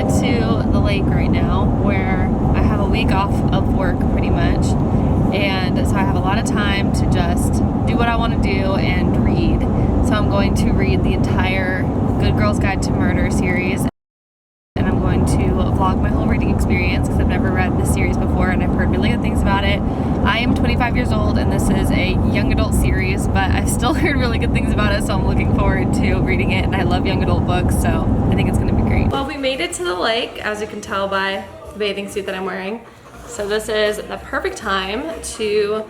headed to the lake right now where I have a week off of work pretty much, and so I have a lot of time to just do what I want to do and read. So I'm going to read the entire Good Girl's Guide to Murder series, and I'm going to vlog my whole reading experience because I've never read this series before and I've heard really good things about it. I am 25 years old and this is a young adult series, but I've still heard really good things about it, so I'm looking forward to reading it, and I love young adult books, so I think it's going to be great. Well, we made it to the lake, as you can tell by the bathing suit that I'm wearing. So this is the perfect time to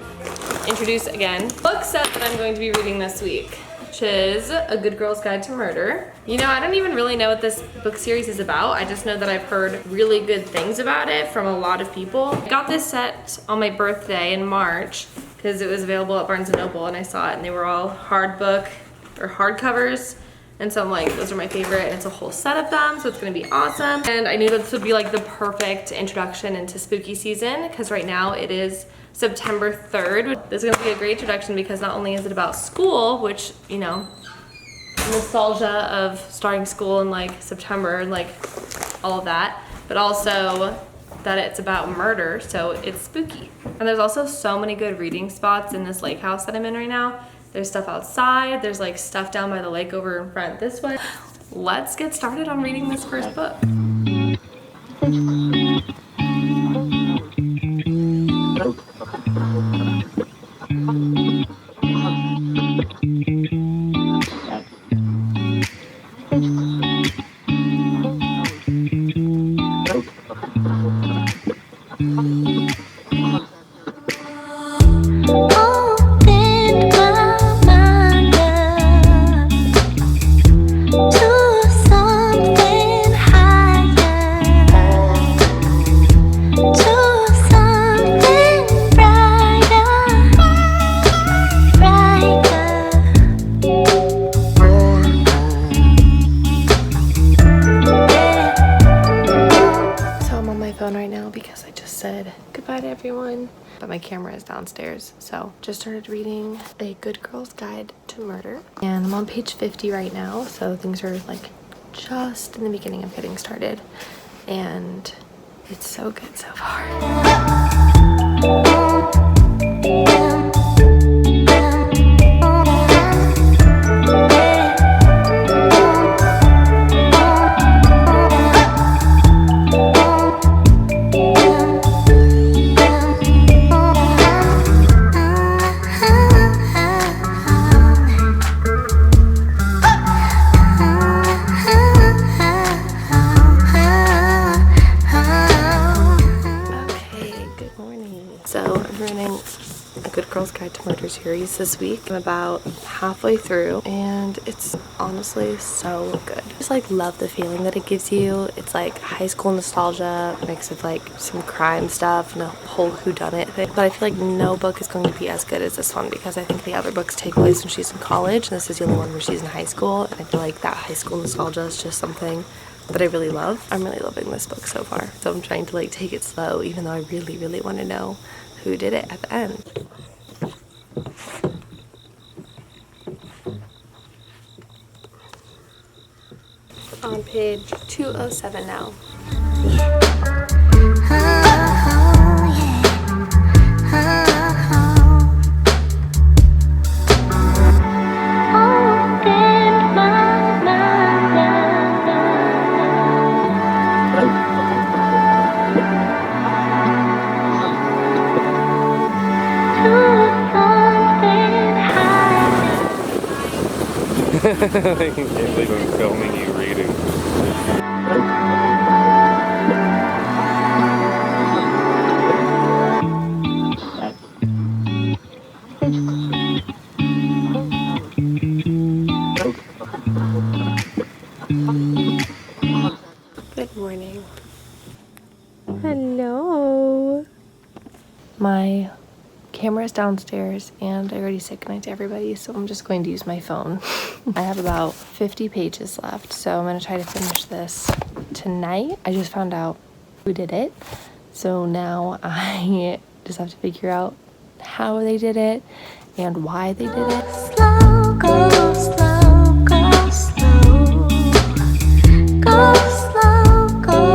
introduce again the book set that I'm going to be reading this week, which is A Good Girl's Guide to Murder. You know, I don't even really know what this book series is about. I just know that I've heard really good things about it from a lot of people. I got this set on my birthday in March because it was available at Barnes & Noble and I saw it and they were all hardcovers. And so I'm like, those are my favorite, and it's a whole set of them, so it's gonna be awesome. And I knew that this would be like the perfect introduction into spooky season because right now it is September 3rd. This is gonna be a great introduction because not only is it about school, which, you know, nostalgia of starting school in like September and like all of that, but also that it's about murder, so it's spooky. And there's also so many good reading spots in this lake house that I'm in right now. There's stuff outside, there's like stuff down by the lake over in front this way. Let's get started on reading this first book. Goodbye to everyone, but my camera is downstairs, so just started reading A Good Girl's Guide to Murder, and I'm on page 50 right now, so things are like just in the beginning of getting started, and it's so good so far. Girl's Guide to Murder series this week. I'm about halfway through and it's honestly so good. I just like love the feeling that it gives you. It's like high school nostalgia mixed with like some crime stuff and a whole whodunit thing. But I feel like no book is going to be as good as this one because I think the other books take place when she's in college and this is the only one where she's in high school, and I feel like that high school nostalgia is just something that I really love. I'm really loving this book so far. So I'm trying to like take it slow even though I really, really want to know who did it at the end. On page 207 now. I can't believe I'm filming you reading. Good morning. Hello. My camera is downstairs and I already said goodnight to everybody, so I'm just going to use my phone. I have about 50 pages left, so I'm going to try to finish this tonight. I just found out who did it, so now I just have to figure out how they did it and why they did it. Slow, go slow, go slow, go slow, go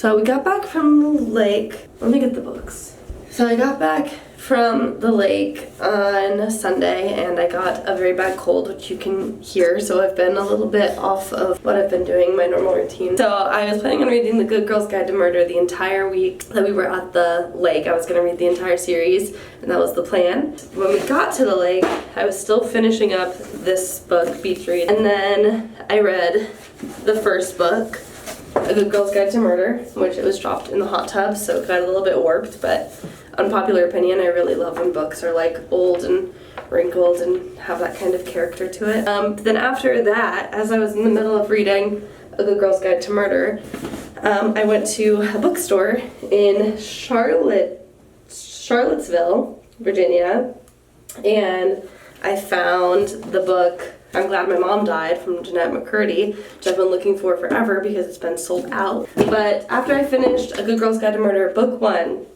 So we got back from the lake. Let me get the books. So I got back from the lake on Sunday and I got a very bad cold, which you can hear. So I've been a little bit off of what I've been doing, my normal routine. So I was planning on reading The Good Girl's Guide to Murder the entire week that we were at the lake. I was going to read the entire series, and that was the plan. When we got to the lake, I was still finishing up this book, Beach Read, and then I read the first book, A Good Girl's Guide to Murder, which it was dropped in the hot tub, so it got a little bit warped, but unpopular opinion, I really love when books are like old and wrinkled and have that kind of character to it. Then after that, as I was in the middle of reading A Good Girl's Guide to Murder, I went to a bookstore in Charlottesville, Virginia, and I found the book I'm Glad My Mom Died from Jeanette McCurdy, which I've been looking for forever because it's been sold out. But after I finished A Good Girl's Guide to Murder, book 1,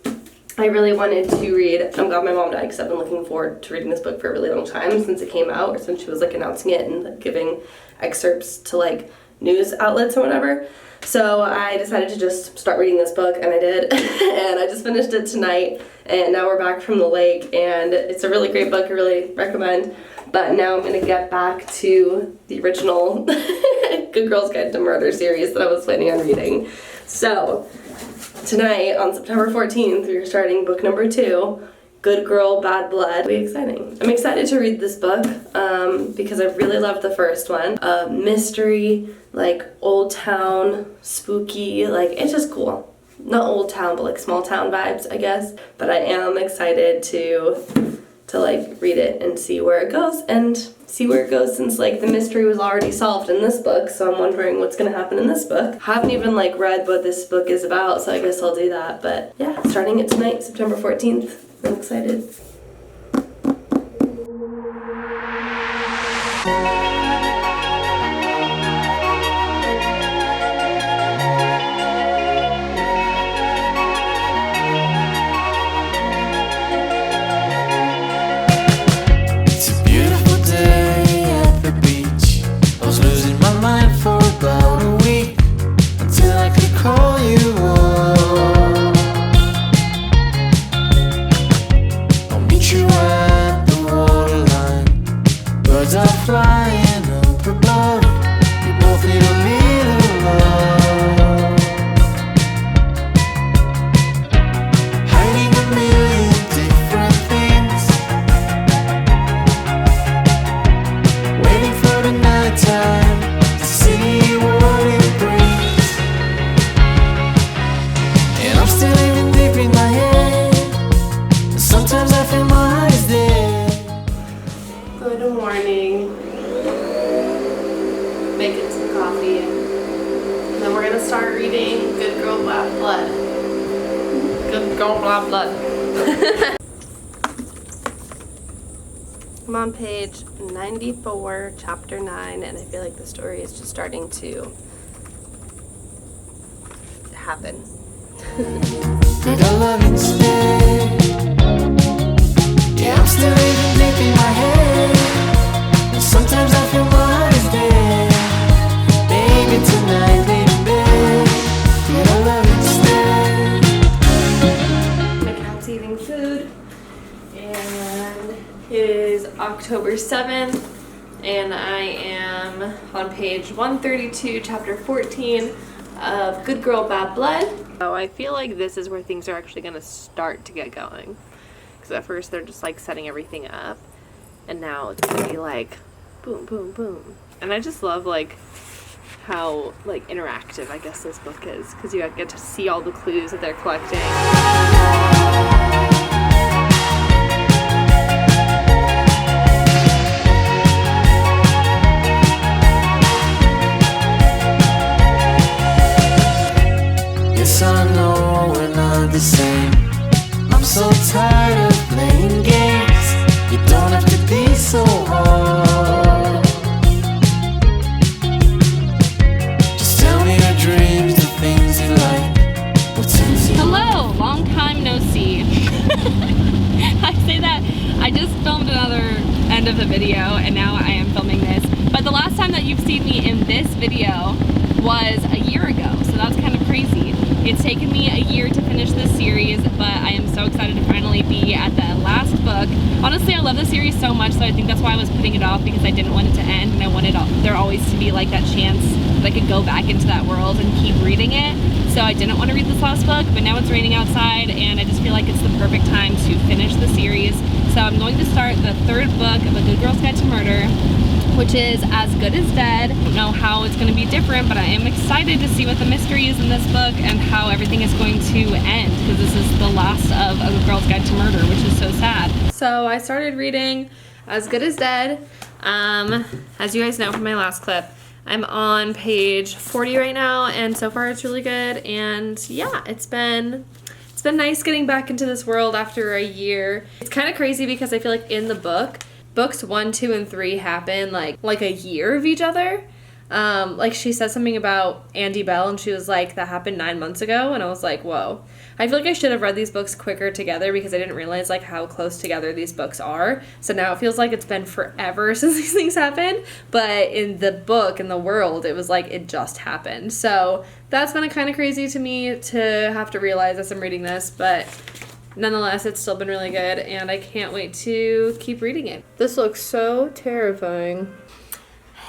I really wanted to read I'm Glad My Mom Died because I've been looking forward to reading this book for a really long time since it came out, or since she was like announcing it and like, giving excerpts to like news outlets or whatever. So I decided to just start reading this book, and I did. And I just finished it tonight, and now we're back from the lake, and it's a really great book. I really recommend. But now I'm going to get back to the original Good Girl's Guide to Murder series that I was planning on reading. So tonight, on September 14th, we're starting book number 2, Good Girl, Bad Blood. Really exciting. I'm excited to read this book because I really loved the first one. Mystery, like old town, spooky, like it's just cool. Not old town, but like small town vibes, I guess. But I am excited to like read it and see where it goes since like the mystery was already solved in this book, so I'm wondering what's gonna happen in this book. I haven't even like read what this book is about, so I guess I'll do that. But yeah, starting it tonight, September 14th. I'm excited. Good morning. Making some coffee. And then we're going to start reading Good Girl, Bad Blood. Good Girl, Bad Blood. I'm on page 94, chapter 9, and I feel like the story is just starting to happen. Did I love instead? Yeah, I'm still living deep in my head, and sometimes I feel my heart is dead. Baby, tonight, lay in bed. Did I love instead? My cat's eating food, and it is October 7th, and I am on page 132, chapter 14 of Good Girl, Bad Blood. So I feel like this is where things are actually going to start to get going. Because at first they're just like setting everything up, and now it's going to be like boom, boom, boom. And I just love like how like interactive I guess this book is, because you get to see all the clues that they're collecting. Yes, I know we're not the same. I'm so tired of playing games. You don't have to be so hard. Just tell me your dreams, the things you like. What's easy? Hello, long time no see. I say that, I just filmed another end of the video and now I am filming this. But the last time that you've seen me in this video was a year ago, so that's kind of crazy. It's taken me a year to finish this series, but I am so excited to finally be at the last book. Honestly, I love the series so much, so I think that's why I was putting it off, because I didn't want it to end, and I wanted there always to be like that chance that I could go back into that world and keep reading it. So I didn't want to read this last book, but now it's raining outside, and I just feel like it's the perfect time to finish the series. So I'm going to start the third book of A Good Girl's Guide to Murder, which is As Good as Dead. I don't know how it's going to be different, but I am excited to see what the mystery is in this book and how everything is going to end, because this is the last of A Good Girl's Guide to Murder, which is so sad. So I started reading As Good as Dead. As you guys know from my last clip, I'm on page 40 right now, and so far it's really good. And yeah, it's been nice getting back into this world after a year. It's kind of crazy because I feel like in the books 1, 2, and 3 happen like a year of each other. Like she said something about Andy Bell, and she was like, that happened 9 months ago, and I was like, whoa. I feel like I should have read these books quicker together, because I didn't realize like how close together these books are. So now it feels like it's been forever since these things happened, but in the book, in the world, it was like it just happened. So that's been kind of crazy to me to have to realize as I'm reading this, but nonetheless, it's still been really good, and I can't wait to keep reading it. This looks so terrifying.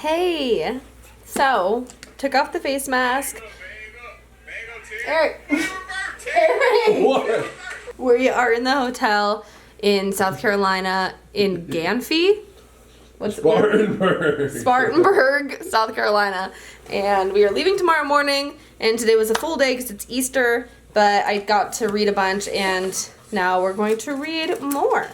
Hey, so took off the face mask. Eric. What? We are in the hotel in South Carolina in Ganfey. Spartanburg, South Carolina. And we are leaving tomorrow morning, and today was a full day because it's Easter, but I got to read a bunch, and now we're going to read more.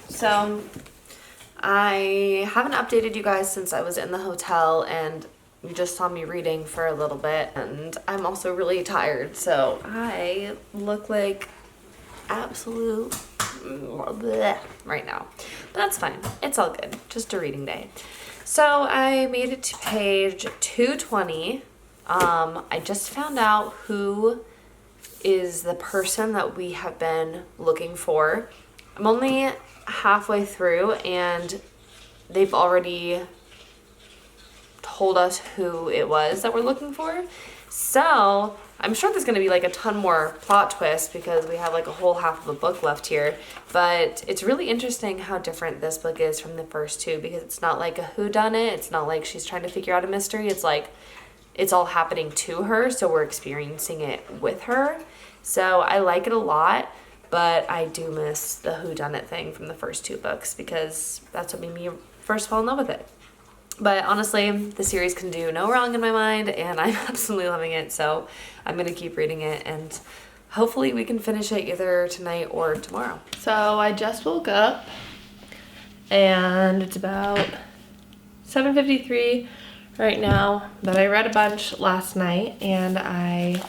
So I haven't updated you guys since I was in the hotel, and you just saw me reading for a little bit, and I'm also really tired, so I look like absolute bleh right now. But that's fine. It's all good. Just a reading day. So I made it to page 220. I just found out who is the person that we have been looking for. I'm only halfway through, and they've already told us who it was that we're looking for. So I'm sure there's going to be like a ton more plot twists, because we have like a whole half of a book left here. But it's really interesting how different this book is from the first two, because it's not like a whodunit. It's not like she's trying to figure out a mystery. It's like it's all happening to her, so we're experiencing it with her. So I like it a lot. But I do miss the whodunit thing from the first two books, because that's what made me first fall in love with it. But honestly, the series can do no wrong in my mind, and I'm absolutely loving it. So I'm going to keep reading it, and hopefully we can finish it either tonight or tomorrow. So I just woke up, and it's about 7:53 right now. But I read a bunch last night, and I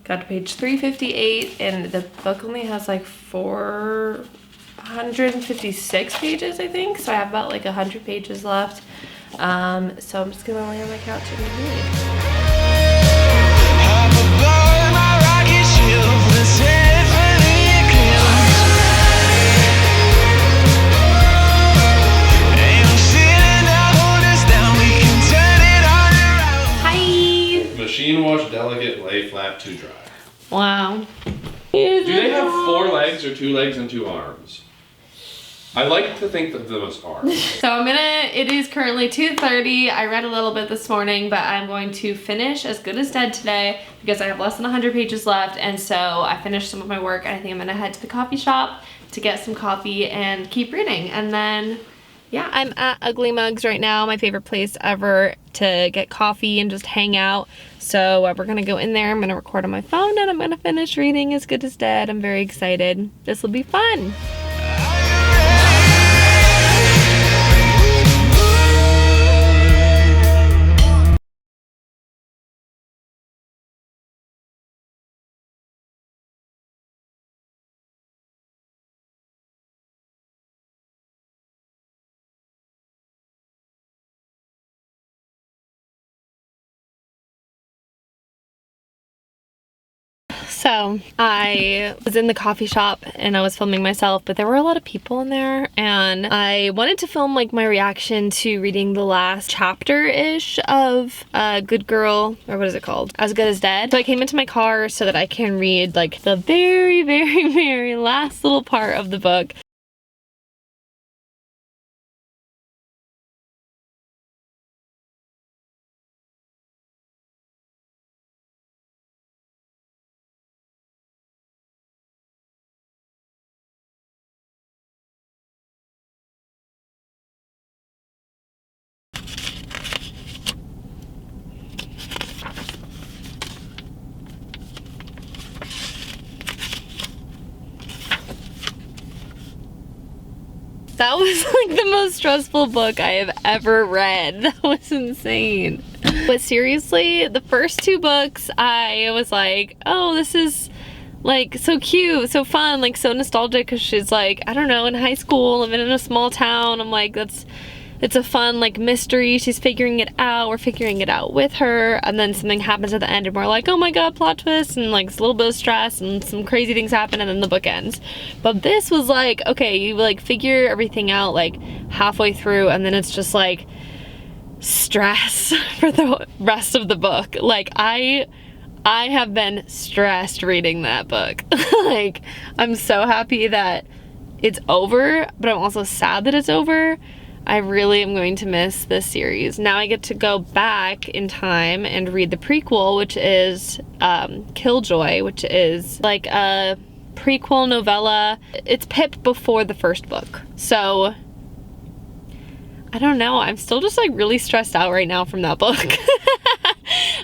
got to page 358, and the book only has like 456 pages, I think. So I have about like 100 pages left. So I'm just gonna lay on my couch and read. Hi! Machine wash, delicate, lay flat to dry. Wow. Do they have 4 legs or 2 legs and 2 arms? I like to think that those are. So it is currently 2:30. I read a little bit this morning, but I'm going to finish As Good as Dead today, because I have less than 100 pages left, and so I finished some of my work, and I think I'm gonna head to the coffee shop to get some coffee and keep reading. And then, yeah, I'm at Ugly Mugs right now, my favorite place ever to get coffee and just hang out. So we're gonna go in there, I'm gonna record on my phone, and I'm gonna finish reading As Good as Dead. I'm very excited. This will be fun. So I was in the coffee shop and I was filming myself, but there were a lot of people in there, and I wanted to film like my reaction to reading the last chapter-ish of Good Girl, or what is it called? As Good as Dead. So I came into my car so that I can read like the very, very, very last little part of the book. That was like the most stressful book I have ever read. That was insane. But seriously, the first 2 books, I was like, oh, this is like so cute, so fun, like so nostalgic, because she's like, I don't know, in high school, living in a small town. I'm like, it's a fun like mystery. She's figuring it out. We're figuring it out with her. And then something happens at the end and we're like, oh my god, plot twist, and like a little bit of stress and some crazy things happen, and then the book ends. But this was like, okay, you like figure everything out like halfway through, and then it's just like stress for the rest of the book. Like I have been stressed reading that book. Like, I'm so happy that it's over, but I'm also sad that it's over. I really am going to miss this series. Now I get to go back in time and read the prequel, which is Killjoy, which is like a prequel novella. It's Pip before the first book. So, I don't know. I'm still just like really stressed out right now from that book.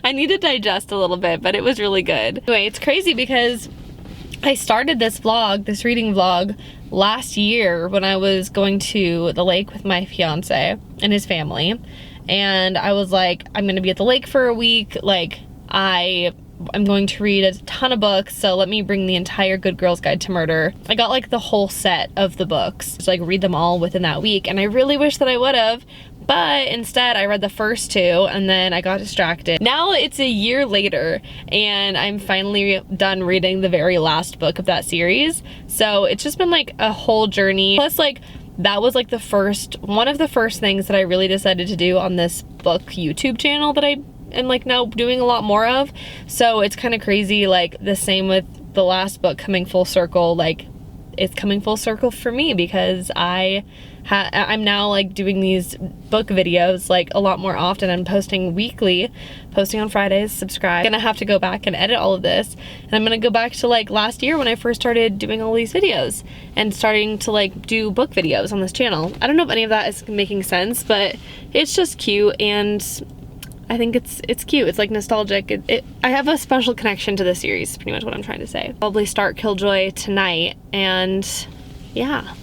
I need to digest a little bit, but it was really good. Anyway, it's crazy because I started this vlog, this reading vlog, last year when I was going to the lake with my fiance and his family, and I was like, I'm gonna be at the lake for a week, like I'm going to read a ton of books, so let me bring the entire Good Girl's Guide to Murder. I got like the whole set of the books to like read them all within that week, and I really wish that I would have, but instead I read the first 2 and then I got distracted. Now it's a year later and I'm finally done reading the very last book of that series. So it's just been like a whole journey. Plus like that was like one of the first things that I really decided to do on this book YouTube channel that I am like now doing a lot more of. So it's kind of crazy, like the same with the last book coming full circle. Like it's coming full circle for me because I'm now like doing these book videos like a lot more often. I'm posting weekly, posting on Fridays. Subscribe. I'm gonna have to go back and edit all of this, and I'm gonna go back to like last year when I first started doing all these videos and starting to like do book videos on this channel. I don't know if any of that is making sense, but it's just cute, and I think it's cute. It's like nostalgic. I have a special connection to this series, is pretty much what I'm trying to say. Probably start Killjoy tonight, and yeah.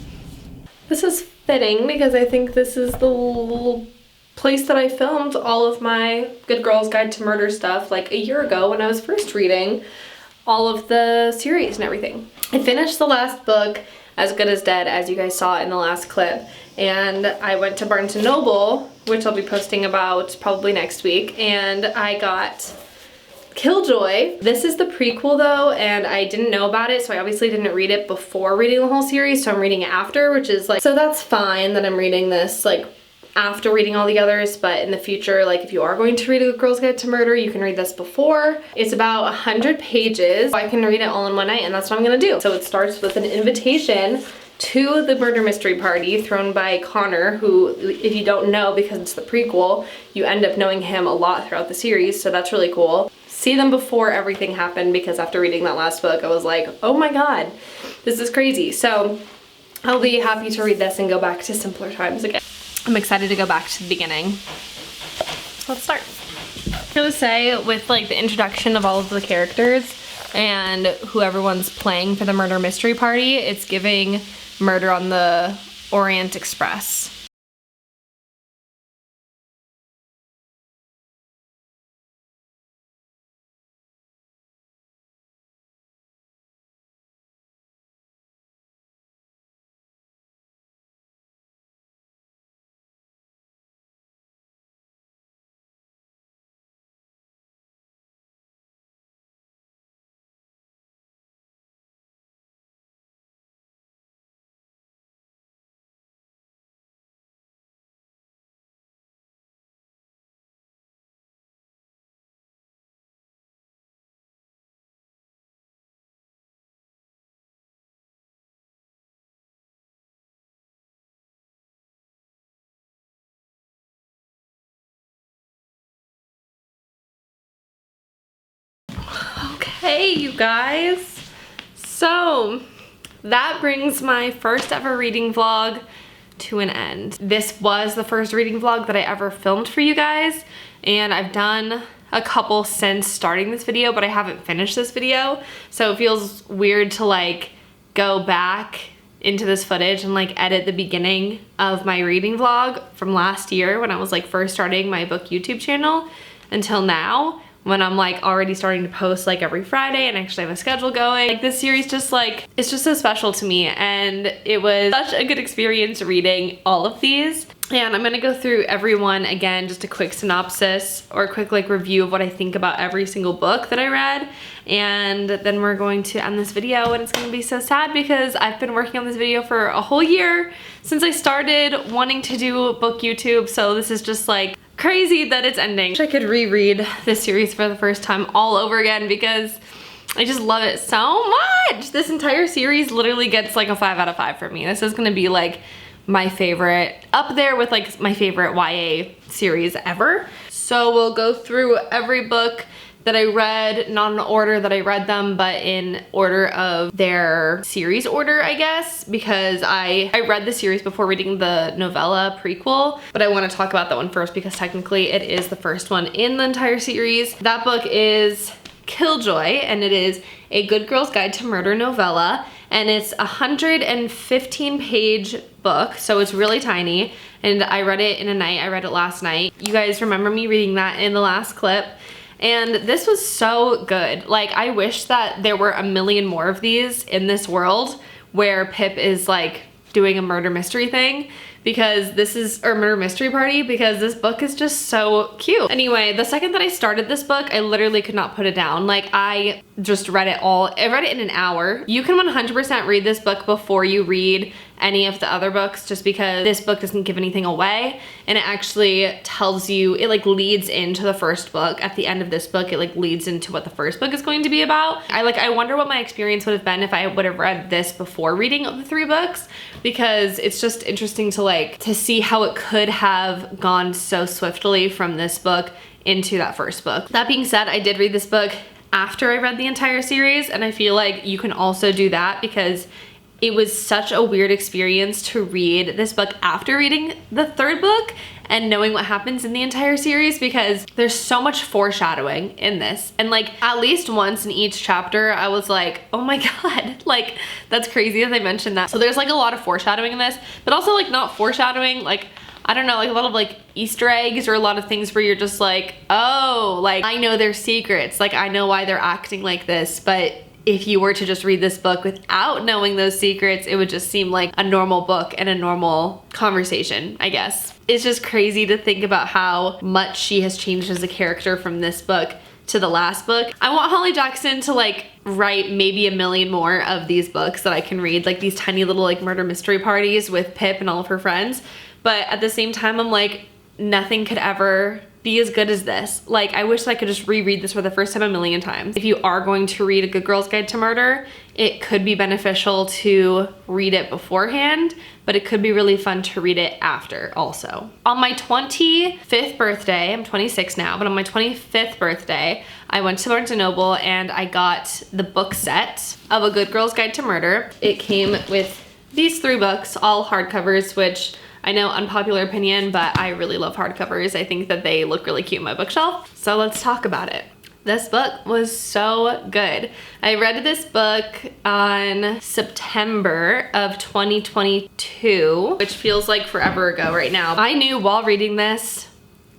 This is fitting because I think this is the little place that I filmed all of my Good Girl's Guide to Murder stuff like a year ago when I was first reading all of the series and everything. I finished the last book, As Good as Dead, as you guys saw in the last clip, and I went to Barnes & Noble, which I'll be posting about probably next week, and I got Killjoy. This is the prequel though, and I didn't know about it, so I obviously didn't read it before reading the whole series, so I'm reading it after, which is like, so that's fine that I'm reading this like after reading all the others, but in the future, like if you are going to read A Girl's Guide to Murder, you can read this before. It's about 100 pages. I can read it all in one night, and that's what I'm gonna do. So it starts with an invitation to the murder mystery party thrown by Connor, who, if you don't know because it's the prequel, you end up knowing him a lot throughout the series, so that's really cool. see them before everything happened, because after reading that last book, I was like, oh my god, this is crazy. So I'll be happy to read this and go back to simpler times again. I'm excited to go back to the beginning. Let's start. I'm gonna say, with like the introduction of all of the characters and who everyone's playing for the murder mystery party, it's giving Murder on the Orient Express. Okay, you guys. So that brings my first ever reading vlog to an end. This was the first reading vlog that I ever filmed for you guys, and I've done a couple since starting this video, but I haven't finished this video, so it feels weird to like go back into this footage and like edit the beginning of my reading vlog from last year when I was like first starting my book YouTube channel until now, when I'm like already starting to post like every Friday and actually have a schedule going. Like this series just like, it's just so special to me, and it was such a good experience reading all of these. And I'm gonna go through every one again, just a quick synopsis or a quick like review of what I think about every single book that I read. And then we're going to end this video, and it's gonna be so sad because I've been working on this video for a whole year since I started wanting to do book YouTube. So this is just like crazy that it's ending. I wish I could reread this series for the first time all over again because I just love it so much. This entire series literally gets like a 5 out of 5 for me. This is gonna be like my favorite, up there with like my favorite YA series ever. So we'll go through every book that I read, not in order that I read them, but in order of their series order, I guess, because I read the series before reading the novella prequel, but I want to talk about that one first because technically it is the first one in the entire series. That book is Killjoy, and it is a good girl's guide to murder novella, and it's a 115-page book, so it's really tiny, and I read it in a night. I read it last night. You guys remember me reading that in the last clip. And this was so good. Like, I wish that there were a million more of these in this world where Pip is like doing a murder mystery thing, because this is, or murder mystery party, because this book is just so cute. Anyway, the second that I started this book, I literally could not put it down. Like, I just read it all. I read it in an hour. You can 100% read this book before you read any of the other books, just because this book doesn't give anything away, and it actually tells you, it like leads into the first book. At the end of this book, it like leads into what the first book is going to be about. I wonder what my experience would have been if I would have read this before reading the 3 books, because it's just interesting to like to see how it could have gone so swiftly from this book into that first book. That being said, I did read this book after I read the entire series, and I feel like you can also do that, because it was such a weird experience to read this book after reading the 3rd book and knowing what happens in the entire series, because there's so much foreshadowing in this. And like at least once in each chapter, I was like, oh my God, like that's crazy that they mentioned that. So there's like a lot of foreshadowing in this, but also like not foreshadowing, like I don't know, like a lot of like Easter eggs or a lot of things where you're just like, oh, like I know their secrets, like I know why they're acting like this, but if you were to just read this book without knowing those secrets, it would just seem like a normal book and a normal conversation, I guess. It's just crazy to think about how much she has changed as a character from this book to the last book. I want Holly Jackson to like write maybe a million more of these books that I can read, like these tiny little like murder mystery parties with Pip and all of her friends. But at the same time, I'm like, nothing could ever be as good as this. Like, I wish I could just reread this for the first time a million times. If you are going to read A Good Girl's Guide to Murder, it could be beneficial to read it beforehand, but it could be really fun to read it after also. On my 25th birthday, I'm 26 now, but on my 25th birthday, I went to Barnes & Noble and I got the book set of A Good Girl's Guide to Murder. It came with these 3 books, all hardcovers, which I know, unpopular opinion, but I really love hardcovers. I think that they look really cute on my bookshelf. So let's talk about it. This book was so good. I read this book on September of 2022, which feels like forever ago right now. I knew while reading this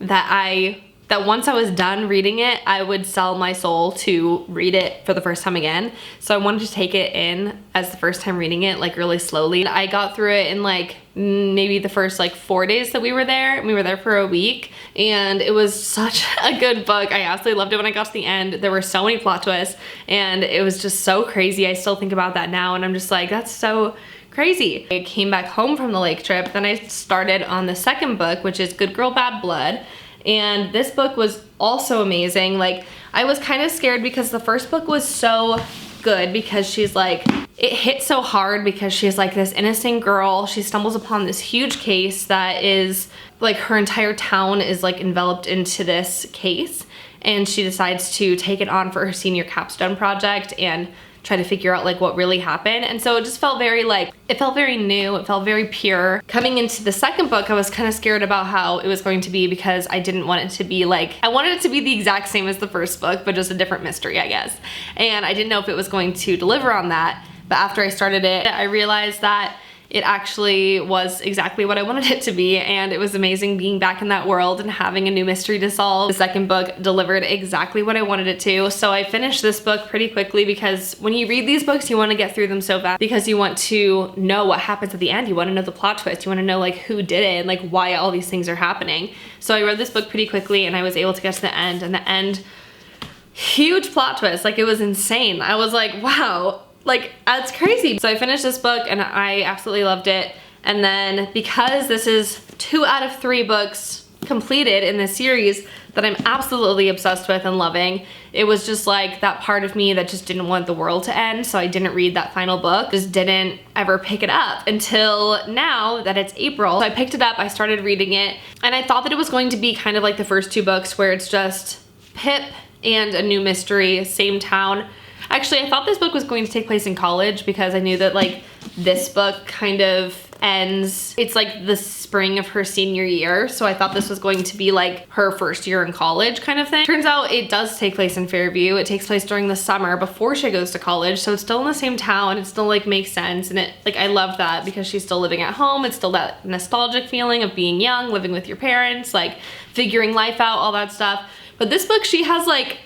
that once I was done reading it, I would sell my soul to read it for the first time again. So I wanted to take it in as the first time reading it, like really slowly. I got through it in like maybe the first like 4 days that we were there. We were there for a week and it was such a good book. I absolutely loved it when I got to the end. There were so many plot twists and it was just so crazy. I still think about that now and I'm just like, that's so crazy. I came back home from the lake trip. Then I started on the second book, which is Good Girl, Bad Blood. And this book was also amazing. Like, I was kind of scared because the first book was so good because she's like, it hit so hard because she's like this innocent girl. She stumbles upon this huge case that is like her entire town is like enveloped into this case. And she decides to take it on for her senior capstone project and try to figure out like what really happened. And so it just felt very like, it felt very new, it felt very pure. Coming into the second book, I was kind of scared about how it was going to be because I didn't want it to be like, I wanted it to be the exact same as the first book, but just a different mystery, I guess. And I didn't know if it was going to deliver on that. But after I started it, I realized that it actually was exactly what I wanted it to be, and it was amazing being back in that world and having a new mystery to solve. The second book delivered exactly what I wanted it to, so I finished this book pretty quickly because when you read these books, you want to get through them so fast because you want to know what happens at the end. You want to know the plot twist. You want to know like who did it and like why all these things are happening. So I read this book pretty quickly and I was able to get to the end, and the end, huge plot twist. Like, it was insane. I was like, wow. Like, that's crazy. So I finished this book and I absolutely loved it. And then because this is 2 out of 3 books completed in this series that I'm absolutely obsessed with and loving, it was just like that part of me that just didn't want the world to end. So I didn't read that final book, just didn't ever pick it up until now that it's April. So I picked it up, I started reading it, and I thought that it was going to be kind of like the first 2 books where it's just Pip and a new mystery, same town. Actually, I thought this book was going to take place in college because I knew that like this book kind of ends, it's like the spring of her senior year. So I thought this was going to be like her first year in college kind of thing. Turns out it does take place in Fairview. It takes place during the summer before she goes to college. So it's still in the same town. It still like makes sense. And it like, I love that because she's still living at home. It's still that nostalgic feeling of being young, living with your parents, like figuring life out, all that stuff. But this book, she has like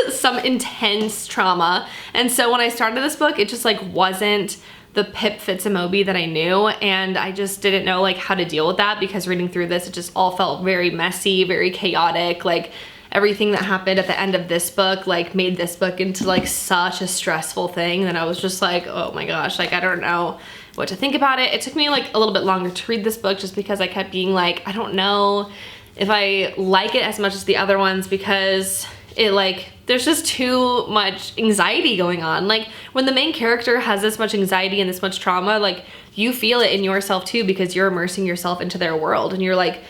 some intense trauma. And so when I started this book, it just like wasn't the Pip Fitz-Amobi that I knew. And I just didn't know like how to deal with that because reading through this, it just all felt very messy, very chaotic. Like everything that happened at the end of this book, like made this book into like such a stressful thing that I was just like, oh my gosh, like I don't know what to think about it. It took me like a little bit longer to read this book just because I kept being like, I don't know if I like it as much as the other ones because it like, there's just too much anxiety going on. Like when the main character has this much anxiety and this much trauma, like you feel it in yourself too because you're immersing yourself into their world and you're like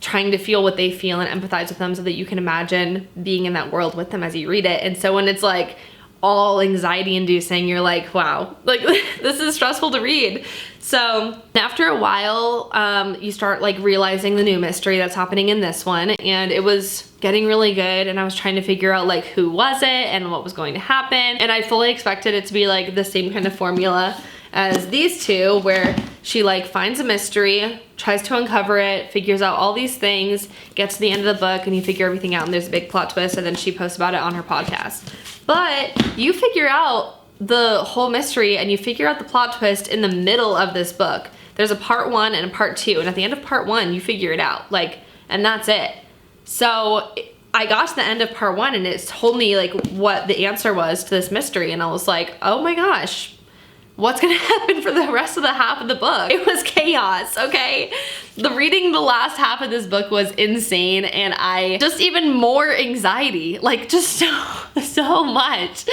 trying to feel what they feel and empathize with them so that you can imagine being in that world with them as you read it. And so when it's like all anxiety inducing, you're like, wow, like this is stressful to read. So after a while, you start like realizing the new mystery that's happening in this one, and it was getting really good, and I was trying to figure out like who was it and what was going to happen, and I fully expected it to be like the same kind of formula as these two, where she like finds a mystery, tries to uncover it, figures out all these things, gets to the end of the book, and you figure everything out, and there's a big plot twist, and then she posts about it on her podcast. But you figure out the whole mystery and you figure out the plot twist in the middle of this book. There's a part 1 and a part 2, and at the end of part 1 you figure it out, like, and that's it. So I got to the end of part 1 and it told me like what the answer was to this mystery, and I was like, oh my gosh, what's gonna happen for the rest of the half of the book. It was chaos, okay? Reading the last half of this book was insane, and I just even more anxiety, like just so much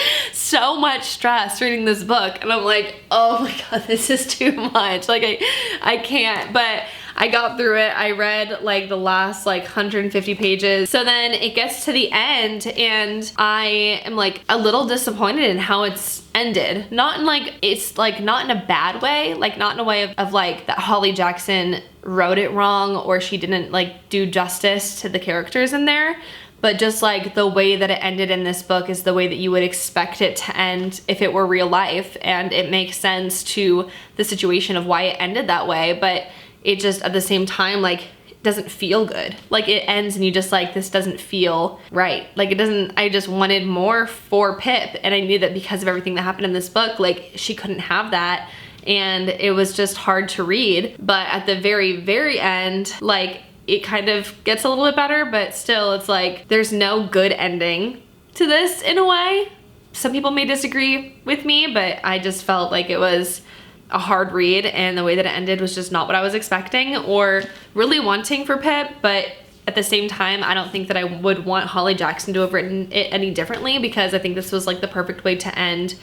stress reading this book, and I'm like, oh my god, this is too much. Like I can't, but I got through it. I read like the last like 150 pages. So then it gets to the end and I am like a little disappointed in how it's ended. Not in like, it's like not in a bad way, like not in a way of like that Holly Jackson wrote it wrong or she didn't like do justice to the characters in there. But just like the way that it ended in this book is the way that you would expect it to end if it were real life. And it makes sense to the situation of why it ended that way. But it just at the same time, like, it doesn't feel good. Like it ends and you just like, this doesn't feel right. Like it doesn't, I just wanted more for Pip. And I knew that because of everything that happened in this book, like she couldn't have that. And it was just hard to read. But at the very, very end, like it kind of gets a little bit better, but still it's like, there's no good ending to this in a way. Some people may disagree with me, but I just felt like it was a hard read, and the way that it ended was just not what I was expecting or really wanting for Pip. But at the same time, I don't think that I would want Holly Jackson to have written it any differently, because I think this was like the perfect way to end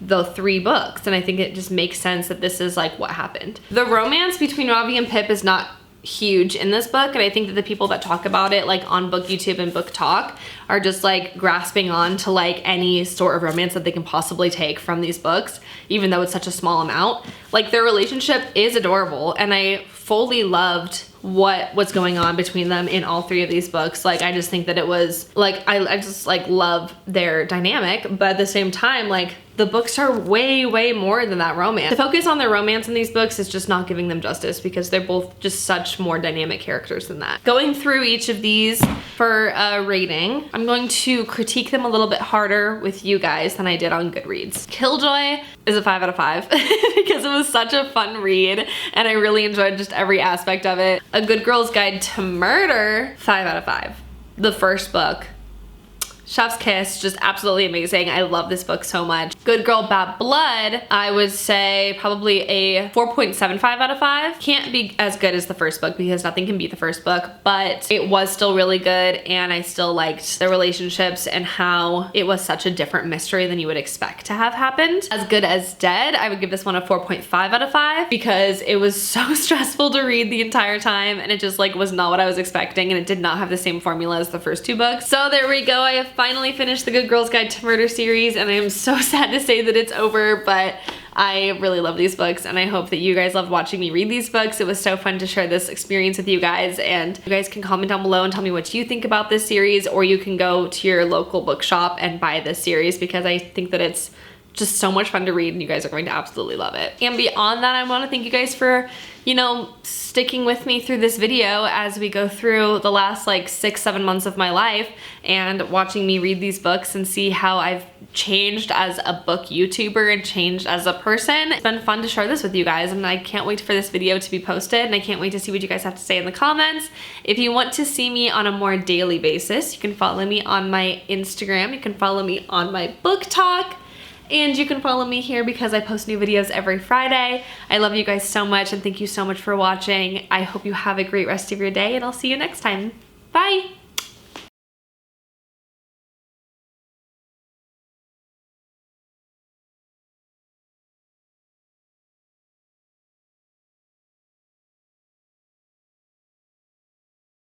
the 3 books, and I think it just makes sense that this is like what happened. The romance between Ravi and Pip is not huge in this book, and I think that the people that talk about it like on book YouTube and book talk are just like grasping on to like any sort of romance that they can possibly take from these books, even though it's such a small amount. Like their relationship is adorable, and I fully loved what was going on between them in all 3 of these books. Like I just think that it was like I just like love their dynamic, but at the same time, like the books are way more than that romance. The focus on their romance in these books is just not giving them justice, because they're both just such more dynamic characters than that. Going through each of these for a rating, I'm going to critique them a little bit harder with you guys than I did on Goodreads. Killjoy is a 5 out of 5 because it was such a fun read and I really enjoyed just every aspect of it. A Good Girl's Guide to Murder, 5 out of 5. The first book, Chef's Kiss, just absolutely amazing. I love this book so much. Good Girl Bad Blood, I would say probably a 4.75 out of 5. Can't be as good as the first book because nothing can beat the first book, but it was still really good, and I still liked the relationships and how it was such a different mystery than you would expect to have happened. As Good as Dead, I would give this one a 4.5 out of 5 because it was so stressful to read the entire time, and it just like was not what I was expecting, and it did not have the same formula as the first 2 books. So there we go. I have finally finished the Good Girl's Guide to Murder series, and I am so sad to say that it's over, but I really love these books, and I hope that you guys loved watching me read these books. It was so fun to share this experience with you guys, and you guys can comment down below and tell me what you think about this series, or you can go to your local bookshop and buy this series because I think that it's just so much fun to read and you guys are going to absolutely love it. And beyond that, I want to thank you guys for, you know, sticking with me through this video as we go through the last like 6-7 months of my life and watching me read these books and see how I've changed as a book YouTuber and changed as a person. It's been fun to share this with you guys, and I can't wait for this video to be posted, and I can't wait to see what you guys have to say in the comments. If you want to see me on a more daily basis, you can follow me on my Instagram, you can follow me on my book talk, and you can follow me here because I post new videos every Friday. I love you guys so much, and thank you so much for watching. I hope you have a great rest of your day, and I'll see you next time. Bye!